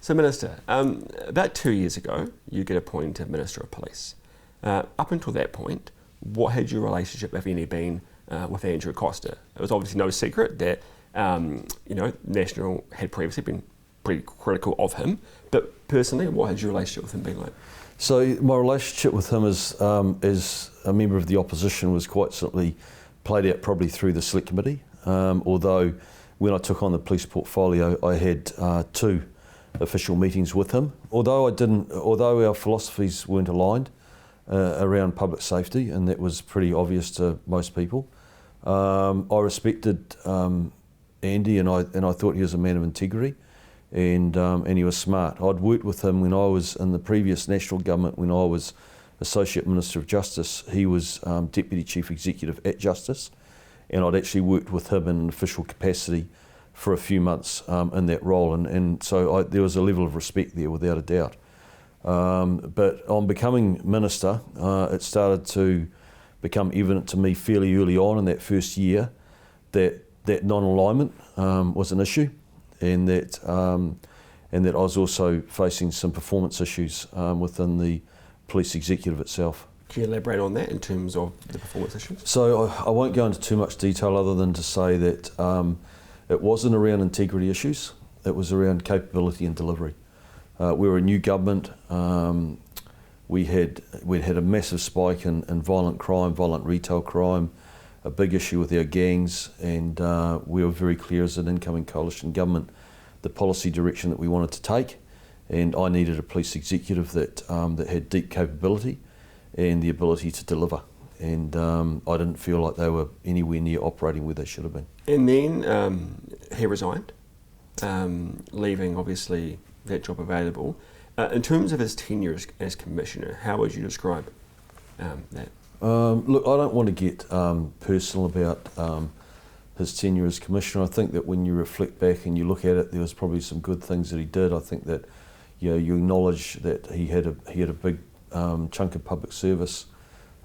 So, Minister, about 2 years ago, you get appointed Minister of Police. Up until that point, what had your relationship, if any, been with Andrew Costa? It was obviously no secret that National had previously been pretty critical of him, but personally, what had your relationship with him been like? So my relationship with him as a member of the opposition was quite simply played out probably through the select committee, although when I took on the police portfolio, I had 2 official meetings with him. Although our philosophies weren't aligned around public safety, and that was pretty obvious to most people, I respected Andy, and I thought he was a man of integrity, and he was smart. I'd worked with him when I was in the previous national government, when I was Associate Minister of Justice. He was Deputy Chief Executive at Justice, and I'd actually worked with him in an official capacity for a few months in that role, and so there was a level of respect there without a doubt. But on becoming Minister, it started to become evident to me fairly early on in that first year that non-alignment was an issue, and that I was also facing some performance issues within the police executive itself. Can you elaborate on that in terms of the performance issues? So I won't go into too much detail other than to say that it wasn't around integrity issues, it was around capability and delivery. We were a new government. We'd had a massive spike in violent crime, violent retail crime, a big issue with our gangs, and we were very clear as an incoming coalition government the policy direction that we wanted to take, and I needed a police executive that had deep capability and the ability to deliver, and I didn't feel like they were anywhere near operating where they should have been. And then he resigned, leaving obviously that job available. In terms of his tenure as Commissioner, how would you describe that? Look, I don't want to get personal about his tenure as Commissioner. I think that when you reflect back and you look at it, there was probably some good things that he did. I think that you acknowledge that he had a big chunk of public service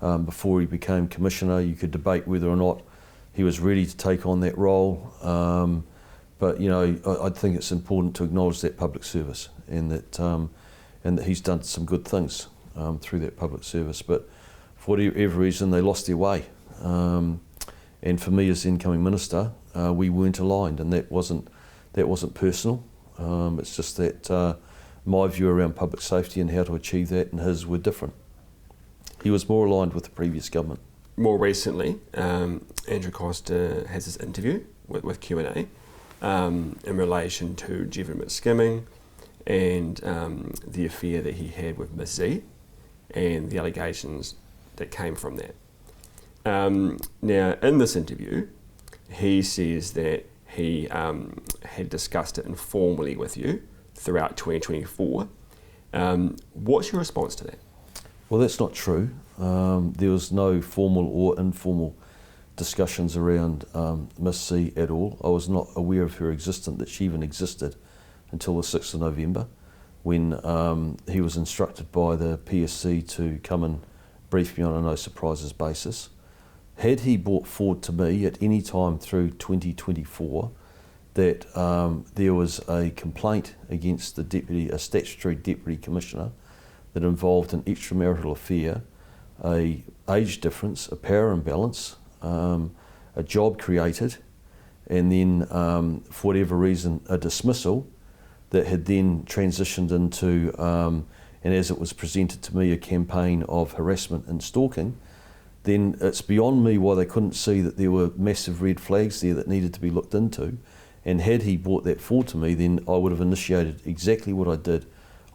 before he became Commissioner. You could debate whether or not he was ready to take on that role, but I think it's important to acknowledge that public service, and that he's done some good things through that public service. But for whatever reason, they lost their way. And for me as the incoming Minister, we weren't aligned, and that wasn't personal. It's just that my view around public safety and how to achieve that and his were different. He was more aligned with the previous government. More recently, Andrew Costa has this interview with Q&A in relation to Jevon McSkimming and the affair that he had with Miss Z and the allegations that came from that. Now, in this interview, he says that he had discussed it informally with you throughout 2024. What's your response to that? Well, that's not true. There was no formal or informal discussions around Miss C at all. I was not aware of her existence, that she even existed, until the 6th of November, when he was instructed by the PSC to come and brief me on a no surprises basis. Had he brought forward to me at any time through 2024 that there was a complaint against a statutory Deputy Commissioner that involved an extramarital affair, a age difference, a power imbalance, a job created, and then for whatever reason a dismissal that had then transitioned into, and as it was presented to me, a campaign of harassment and stalking, then it's beyond me why they couldn't see that there were massive red flags there that needed to be looked into. And had he brought that forward to me, then I would have initiated exactly what I did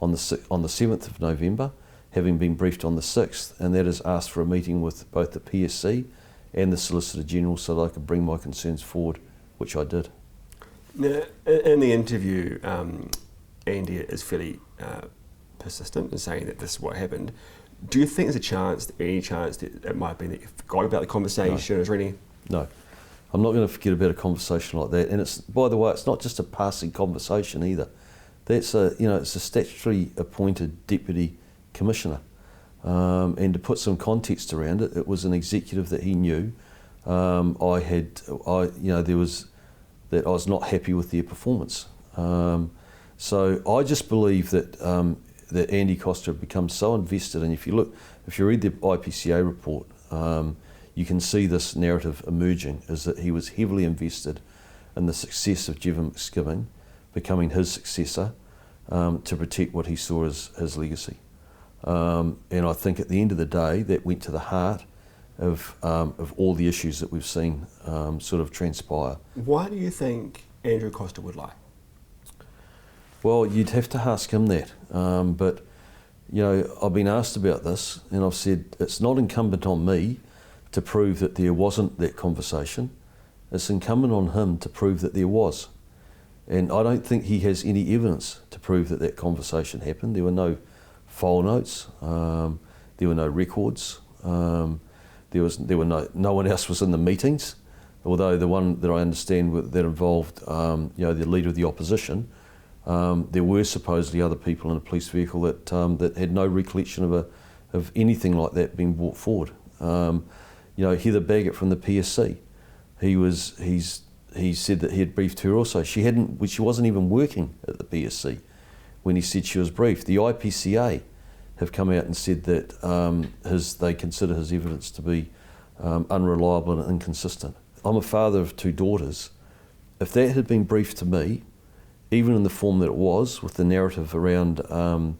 on the 7th of November, having been briefed on the 6th, and that is asked for a meeting with both the PSC and the Solicitor General so that I could bring my concerns forward, which I did. Now, in the interview, Andy is fairly persistent in saying that this is what happened. Do you think there's any chance that it might have been that you forgot about the conversation? No. Is there any? No, I'm not going to forget about a conversation like that. And it's, by the way, it's not just a passing conversation either. It's a statutory appointed Deputy Commissioner, and to put some context around it, it was an executive that he knew. I was not happy with their performance. So I just believe that that Andy Costa had become so invested, and if you read the IPCA report, you can see this narrative emerging, is that he was heavily invested in the success of Jevon McSkimming becoming his successor, to protect what he saw as his legacy. And I think at the end of the day, that went to the heart of all the issues that we've seen sort of transpire. Why do you think Andrew Costa would lie? Well, you'd have to ask him that. But, you know, I've been asked about this, and I've said it's not incumbent on me to prove that there wasn't that conversation. It's incumbent on him to prove that there was. And I don't think he has any evidence to prove that that conversation happened. There were no file notes, there were no records, no one else was in the meetings, although the one that I understand that involved you know, the leader of the opposition, there were supposedly other people in a police vehicle that had no recollection of anything like that being brought forward. You know, Heather Baggett from the PSC, he said that he had briefed her also. She wasn't even working at the PSC when he said she was briefed. The IPCA have come out and said that they consider his evidence to be unreliable and inconsistent. I'm a father of 2 daughters. If that had been briefed to me, even in the form that it was, with the narrative around Jevon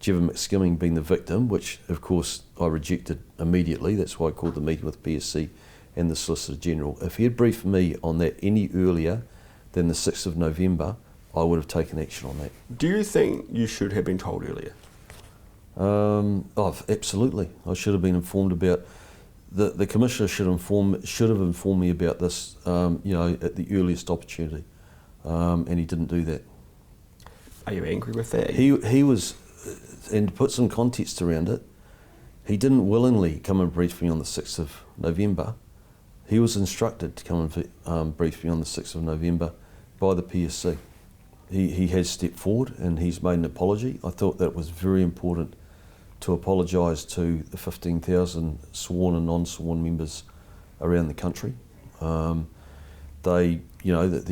McSkimming being the victim, which of course I rejected immediately, that's why I called the meeting with PSC and the Solicitor General. If he had briefed me on that any earlier than the 6th of November, I would have taken action on that. Do you think you should have been told earlier? Absolutely. I should have been informed about. The Commissioner should have informed me about this, you know, at the earliest opportunity, and he didn't do that. Are you angry with that? He was, and to put some context around it, he didn't willingly come and brief me on the 6th of November. He was instructed to come and brief me on the 6th of November by the PSC. He has stepped forward and he's made an apology. I thought that it was very important to apologise to the 15,000 sworn and non-sworn members around the country. You know, that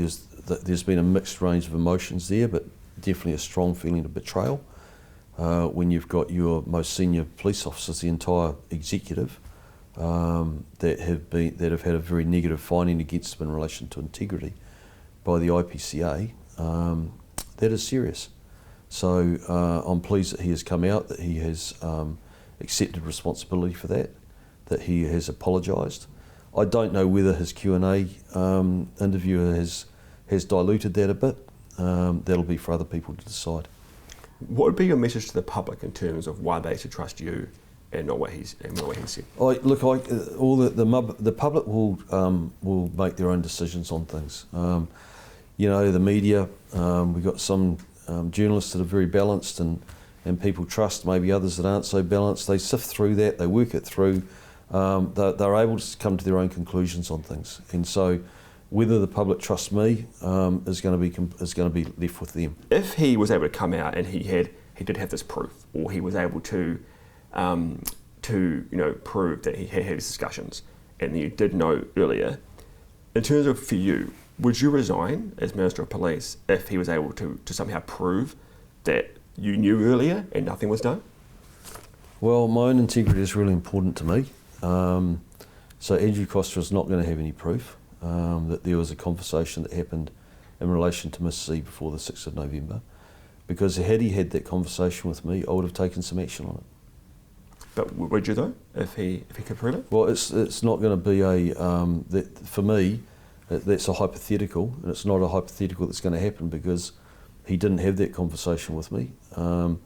there's been a mixed range of emotions there, but definitely a strong feeling of betrayal when you've got your most senior police officers, the entire executive, that have had a very negative finding against them in relation to integrity by the IPCA. That is serious. So I'm pleased that he has come out, that he has accepted responsibility for that he has apologised. I don't know whether his Q&A interviewer has diluted that a bit. That'll be for other people to decide. What would be your message to the public in terms of why they should trust you and not what he said? The public will make their own decisions on things. You know, the media, we've got some journalists that are very balanced and people trust maybe others that aren't so balanced. They sift through that, they work it through, they're able to come to their own conclusions on things. And so whether the public trusts me is going to be left with them. If he was able to come out and he did have this proof, or he was able to prove that he had his discussions, and you did know earlier, in terms of for you, would you resign as Minister of Police if he was able to somehow prove that you knew earlier and nothing was done? Well, my own integrity is really important to me. So Andrew Costa is not going to have any proof that there was a conversation that happened in relation to Miss C before the 6th of November, because had he had that conversation with me, I would have taken some action on it. But would you though, if he could prove it? Well, it's not going to be for me, that's a hypothetical, and it's not a hypothetical that's going to happen because he didn't have that conversation with me, and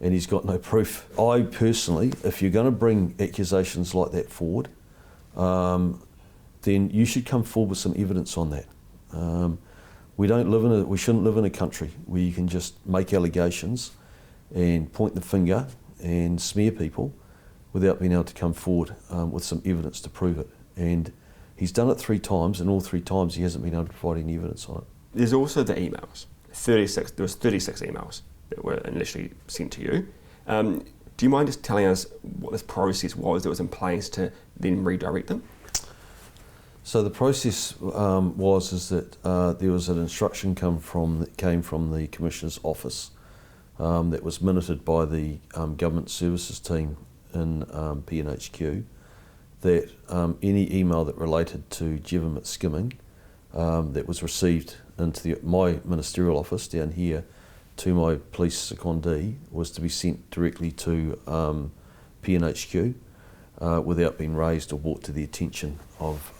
he's got no proof. I personally, if you're going to bring accusations like that forward, then you should come forward with some evidence on that. We shouldn't live in a country where you can just make allegations and point the finger and smear people without being able to come forward with some evidence to prove it. And he's done it 3 times, and all 3 times he hasn't been able to provide any evidence on it. There's also the emails. There was 36 emails that were initially sent to you. Do you mind just telling us what this process was that was in place to then redirect them? So the process is that there was an instruction came from the Commissioner's office that was minuted by the Government Services team in PNHQ, that any email that related to McSkimming that was received into my ministerial office down here to my police secondee was to be sent directly to PNHQ without being raised or brought to the attention of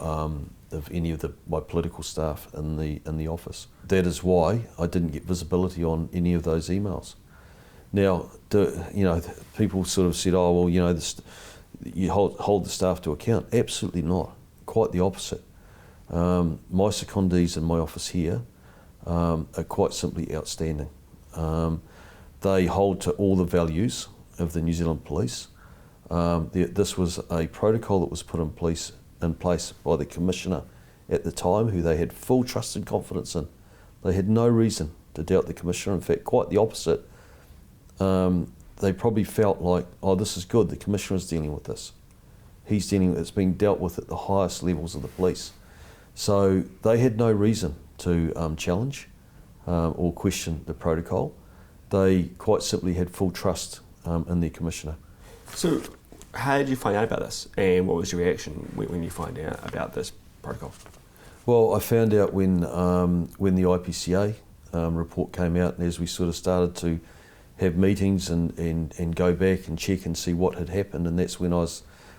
any of my political staff in the office. That is why I didn't get visibility on any of those emails. Now, people sort of said, "Oh, well, you hold the staff to account." Absolutely not. Quite the opposite. My secondees in my office here are quite simply outstanding. They hold to all the values of the New Zealand Police. This was a protocol that was put in place by the Commissioner at the time, who they had full trust and confidence in. They had no reason to doubt the Commissioner. In fact, quite the opposite. They probably felt like, "Oh, this is good, the Commissioner is dealing with this. It's being dealt with at the highest levels of the police." So they had no reason to challenge or question the protocol. They quite simply had full trust in their Commissioner. So how did you find out about this, and what was your reaction when you find out about this protocol? Well, I found out when the IPCA report came out, and as we sort of started to have meetings and go back and check and see what had happened, and that's when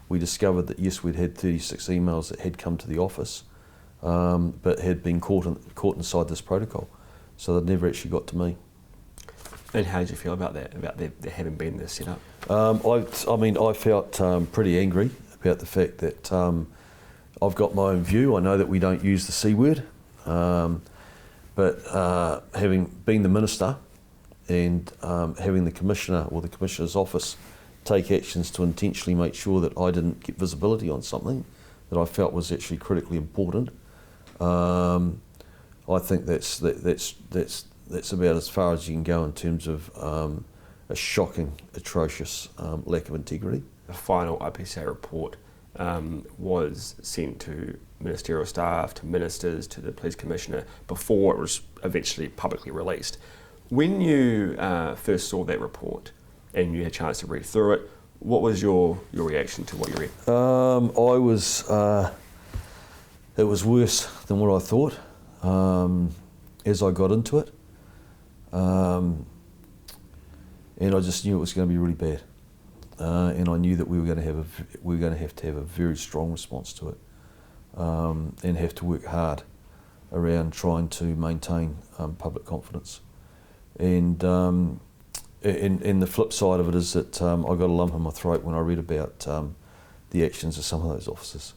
we discovered that yes, we'd had 36 emails that had come to the office, but had been caught inside this protocol, so they'd never actually got to me. And how did you feel about that? About there having been this set up? I felt pretty angry about the fact that I've got my own view. I know that we don't use the C word, but having been the minister and having the Commissioner or the Commissioner's office take actions to intentionally make sure that I didn't get visibility on something that I felt was actually critically important, I think that's about as far as you can go in terms of a shocking, atrocious lack of integrity. The final IPCA report was sent to ministerial staff, to ministers, to the police commissioner before it was eventually publicly released. When you first saw that report and you had a chance to read through it, what was your reaction to what you read? It was worse than what I thought as I got into it. And I just knew it was going to be really bad, and I knew that we were going to have to have a very strong response to it, and have to work hard around trying to maintain public confidence. And the flip side of it is that I got a lump in my throat when I read about the actions of some of those officers.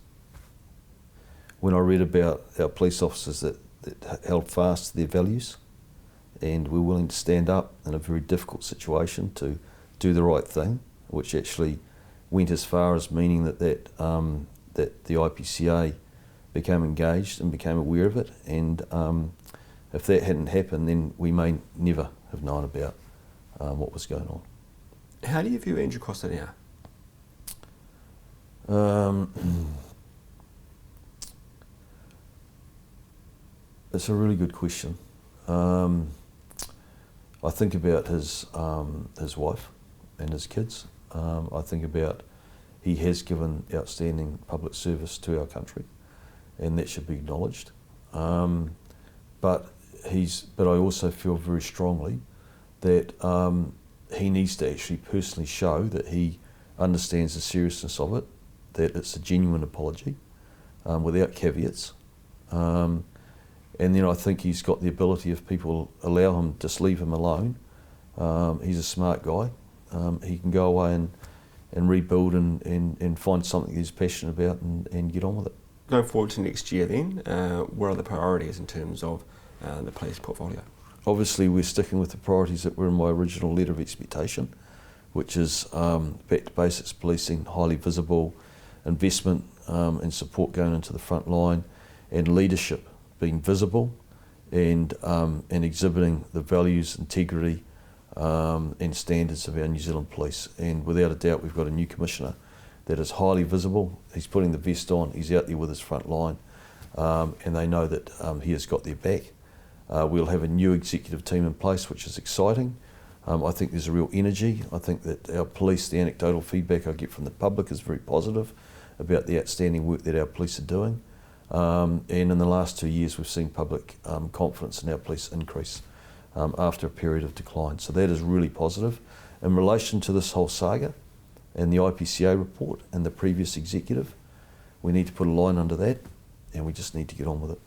When I read about our police officers that held fast to their values and were willing to stand up in a very difficult situation to do the right thing, which actually went as far as meaning that the IPCA became engaged and became aware of it, and if that hadn't happened, then we may never have known about what was going on. How do you view Andrew Costa now? It's a really good question. I think about his wife and his kids. I think about he has given outstanding public service to our country, and that should be acknowledged. But I also feel very strongly that he needs to actually personally show that he understands the seriousness of it, that it's a genuine apology, without caveats. And then I think he's got the ability, if people allow him, just leave him alone. He's a smart guy. He can go away and rebuild and find something he's passionate about and get on with it. Going forward to next year then, what are the priorities in terms of the police portfolio? Obviously we're sticking with the priorities that were in my original letter of expectation, which is back to basics policing, highly visible, investment and support going into the front line, and leadership being visible and exhibiting the values, integrity and standards of our New Zealand Police. And without a doubt we've got a new Commissioner that is highly visible. He's putting the vest on, he's out there with his front line, and they know that he has got their back. We'll have a new executive team in place, which is exciting. I think there's a real energy. I think that our police, the anecdotal feedback I get from the public is very positive about the outstanding work that our police are doing. And in the last 2 years, we've seen public confidence in our police increase after a period of decline. So that is really positive. In relation to this whole saga and the IPCA report and the previous executive, we need to put a line under that, and we just need to get on with it.